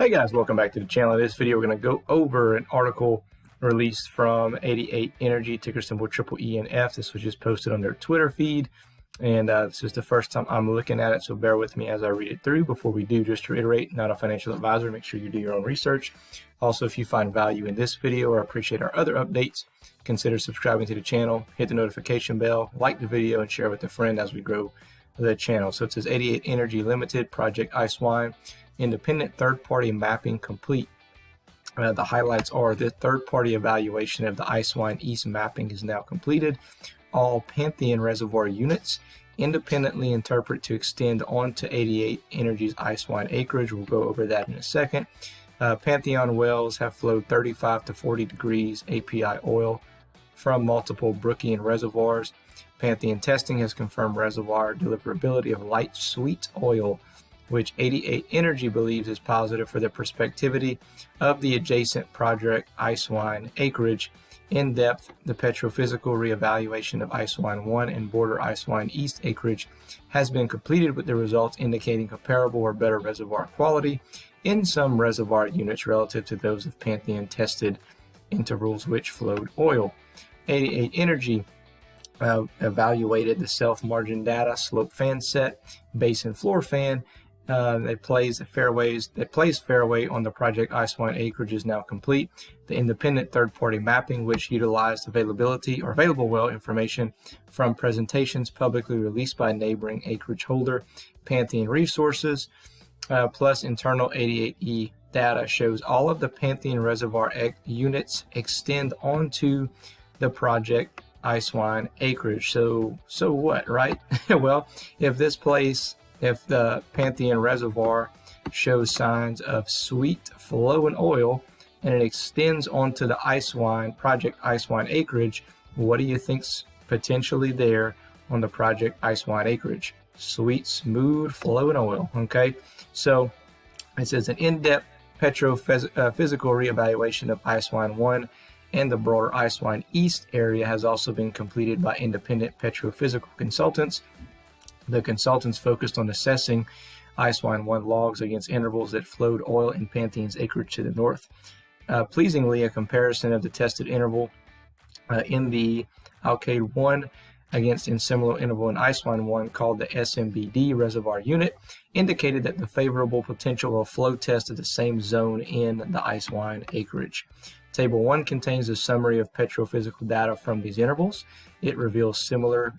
Hey guys, welcome back to the channel. In this video, we're going to go over an article released from 88 Energy, ticker symbol EEENF. This was just posted on their Twitter feed, and this is the first time I'm looking at it, so bear with me as I read it through. Before we do, just to reiterate, not a financial advisor. Make sure you do your own research. Also, if you find value in this video or appreciate our other updates, consider subscribing to the channel, hit the notification bell, like the video, and share with a friend as we grow the channel. So it says 88 Energy Limited, Project Ice Wine, independent third-party mapping complete. The highlights are the third-party evaluation of the Ice Wine East mapping is now completed. All Pantheon reservoir units independently interpret to extend onto 88 Energy's Ice Wine acreage. We'll go over that in a second. Pantheon wells have flowed 35 to 40 degrees API oil from multiple Brookian reservoirs. Pantheon testing has confirmed reservoir deliverability of light sweet oil, which 88 Energy believes is positive for the prospectivity of the adjacent Project Ice Wine acreage. In depth, the petrophysical reevaluation of Ice Wine 1 and border Ice Wine East acreage has been completed, with the results indicating comparable or better reservoir quality in some reservoir units relative to those of Pantheon tested intervals which flowed oil. 88 Energy evaluated the self-margin data, slope fan set, basin floor fan, that plays fairway on the Project Ice Wine acreage is now complete. The independent third-party mapping, which utilized available well information from presentations publicly released by neighboring acreage holder Pantheon Resources, plus internal 88E data, shows all of the Pantheon reservoir units extend onto the Project Ice Wine acreage. So what, right? Well, if the Pantheon reservoir shows signs of sweet flowing oil and it extends onto the Project Ice Wine acreage, what do you think's potentially there on the Project Ice Wine acreage? Sweet, smooth flowing oil. Okay, so it says an in-depth petrophysical reevaluation of Ice Wine 1 and the broader Ice Wine East area has also been completed by independent petrophysical consultants. The consultants focused on assessing Ice Wine 1 logs against intervals that flowed oil in Pantheon's acreage to the north. Pleasingly, a comparison of the tested interval in the Alkade 1 against in similar interval in Ice Wine 1, called the SMBD reservoir unit, indicated that the favorable potential of flow test of the same zone in the Ice Wine acreage. Table 1 contains a summary of petrophysical data from these intervals. It reveals similar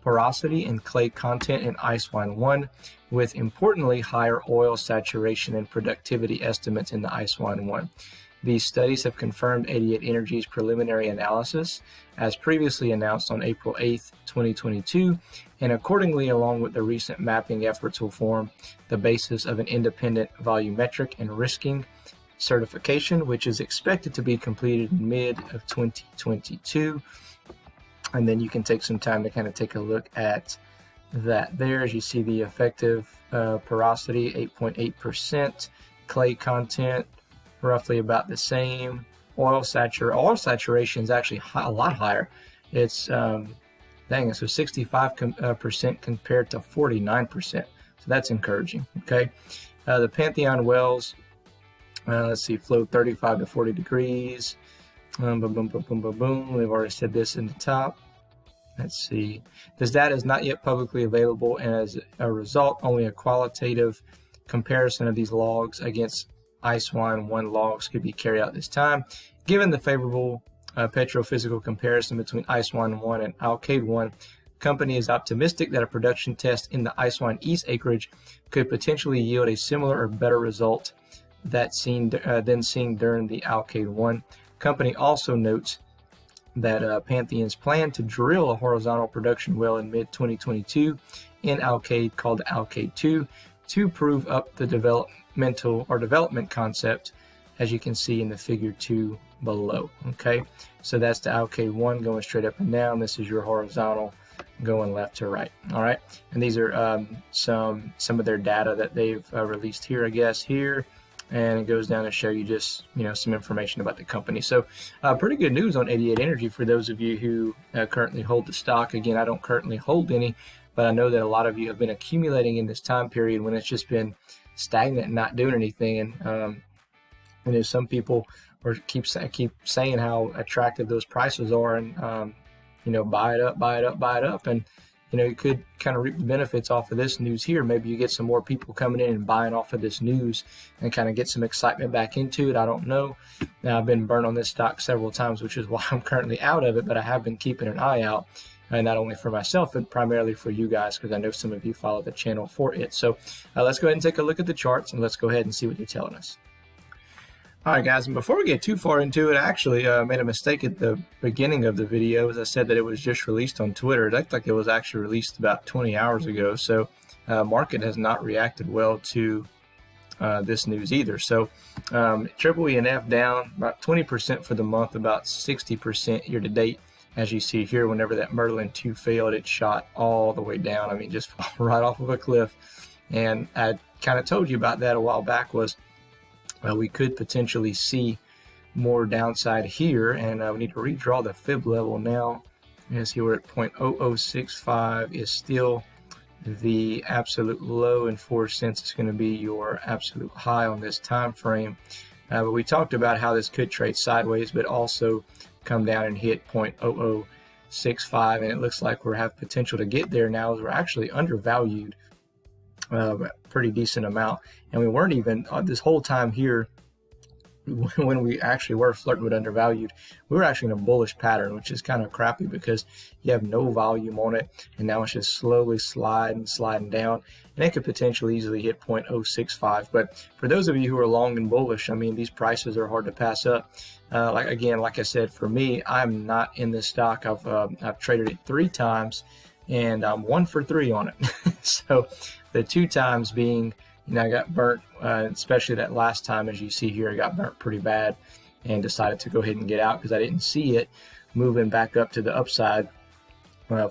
porosity and clay content in Ice Wine 1, with importantly higher oil saturation and productivity estimates in the Ice Wine 1. These studies have confirmed 88 Energy's preliminary analysis, as previously announced on April 8, 2022, and accordingly, along with the recent mapping efforts, will form the basis of an independent volumetric and risking certification, which is expected to be completed in mid of 2022. And then you can take some time to kind of take a look at that there. As you see, the effective porosity, 8.8%, clay content, roughly about the same. Oil saturation is actually a lot higher. It's, so 65% compared to 49%. So that's encouraging, okay? The Pantheon wells, let's see, flowed 35 to 40 degrees. Boom, boom, boom, boom, boom, boom. We've already said this in the top. Let's see. This data is not yet publicly available, and as a result, only a qualitative comparison of these logs against Ice Wine 1 logs could be carried out this time. Given the favorable petrophysical comparison between Ice Wine 1 and Alkade 1, the company is optimistic that a production test in the Ice Wine East acreage could potentially yield a similar or better result than seen during the Alkade 1. Company also notes that Pantheon's plan to drill a horizontal production well in mid-2022 in Alkade, called Alkade 2, to prove up the development concept, as you can see in the figure 2 below. Okay, so that's the Alkade 1 going straight up and down. This is your horizontal going left to right. All right, and these are some of their data that they've released here, I guess, here. And it goes down to show you just, some information about the company. So pretty good news on 88 Energy for those of you who currently hold the stock. Again, I don't currently hold any, but I know that a lot of you have been accumulating in this time period when it's just been stagnant and not doing anything. And some people keep saying how attractive those prices are, and buy it up, and you could kind of reap the benefits off of this news here. Maybe you get some more people coming in and buying off of this news and kind of get some excitement back into it. I don't know. Now, I've been burned on this stock several times, which is why I'm currently out of it, but I have been keeping an eye out, not only for myself, but primarily for you guys, because I know some of you follow the channel for it. So let's go ahead and take a look at the charts, and let's go ahead and see what they're telling us. All right, guys, and before we get too far into it, I actually made a mistake at the beginning of the video. As I said that it was just released on Twitter. It looked like it was actually released about 20 hours ago. So market has not reacted well to this news either. So EEENF down about 20% for the month, about 60% year to date. As you see here, whenever that Merlin 2 failed, it shot all the way down. I mean, just right off of a cliff. And I kind of told you about that a while back, was we could potentially see more downside here, and we need to redraw the fib level now. You see we're at 0.0065 is still the absolute low, and 4 cents is going to be your absolute high on this time frame. But we talked about how this could trade sideways, but also come down and hit 0.0065, and it looks like we have potential to get there now, as we're actually undervalued a pretty decent amount, and we weren't even this whole time here. When we actually were flirting with undervalued, we were actually in a bullish pattern, which is kind of crappy because you have no volume on it, and now it's just slowly sliding down, and it could potentially easily hit 0.065. But for those of you who are long and bullish, I mean, these prices are hard to pass up. Like I said, for me, I'm not in this stock. I've traded it 3 times, and I'm 1 for 3 on it. So the 2 times being, I got burnt, especially that last time. As you see here, I got burnt pretty bad and decided to go ahead and get out because I didn't see it moving back up to the upside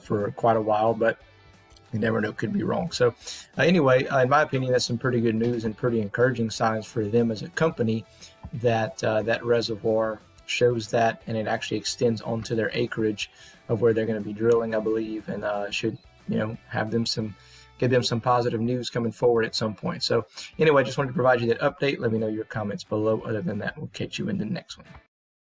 for quite a while, but you never know, could be wrong. So anyway, in my opinion, that's some pretty good news and pretty encouraging signs for them as a company, that that reservoir shows that, and it actually extends onto their acreage of where they're going to be drilling, I believe, and should have them give them some positive news coming forward at some point. So anyway, just wanted to provide you that update. Let me know your comments below. Other than that, we'll catch you in the next one.